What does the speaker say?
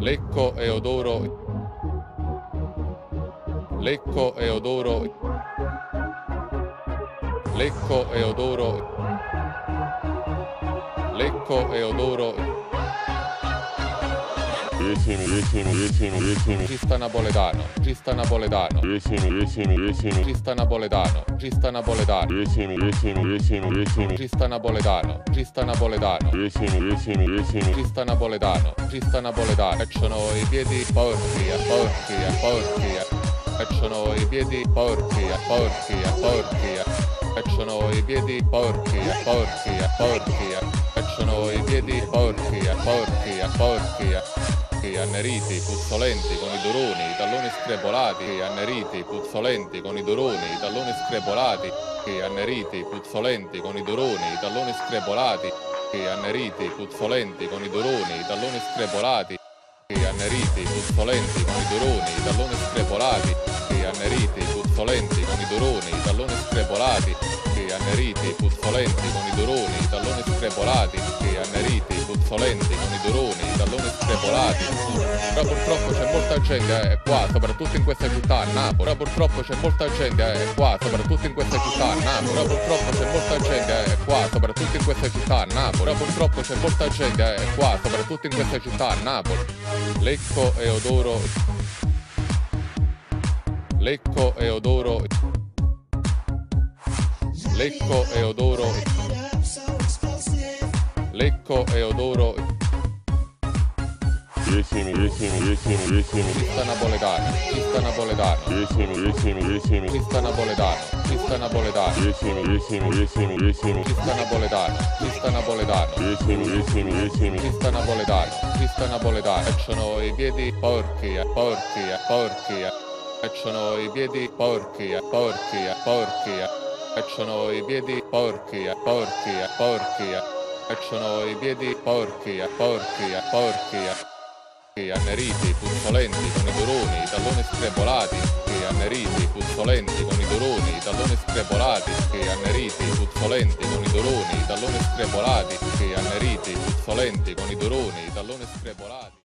Lecco e odoro. Lecco e odoro. Lecco e odoro. Lecco e odoro. Gista napoletano, gista napoletano, gista napoletano, gista napoletano, gista napoletano, gista napoletano, gista napoletano, gista napoletano. E sono i piedi porchi, porchi, porchi. E sono i piedi porchi, porchi, porchi. E sono i piedi porchi, porchi, porchi. E sono i piedi porchi, porchi, porchi. Anneriti, puzzolenti, con i duroni, i talloni screpolati, anneriti, puzzolenti, con i duroni, i talloni screpolati, anneriti, puzzolenti, con i duroni, i talloni screpolati, anneriti, puzzolenti, con i duroni, i talloni screpolati, anneriti, puzzolenti, con i duroni, i talloni screpolati, anneriti, puzzolenti, con i duroni, i talloni screpolati, anneriti, puzzolenti, con i duroni, i talloni screpolati, anneriti, puzzolenti, con i duroni, i talloni screpolati. Però purtroppo c'è molta gente qua, soprattutto in questa città a Napoli. Però purtroppo c'è molta gente qua, soprattutto in questa città a Napoli. Però purtroppo c'è molta gente qua, soprattutto in questa città a Napoli. Però purtroppo c'è molta gente qua, soprattutto in questa città a Napoli. Lecco e odoro. Lecco e odoro. Lecco e odoro. Lecco e odoro. Gista napoletano, gista napoletano, gista napoletano, gista napoletano, gista napoletano, gista napoletano, gista napoletano, gista napoletano. E sono i piedi porchi, porchi, porchi. E sono i piedi porchi, porchi, porchi. E sono i piedi porchi, porchi, porchi. E sono i piedi porchi, porchi, porchi. Anneriti, puzzolenti, con i duroni, i talloni screpolati, anneriti, puzzolenti, con i duroni, i talloni screpolati, anneriti, puzzolenti, con i duroni, i talloni screpolati, anneriti, puzzolenti, con i duroni, i talloni screpolati.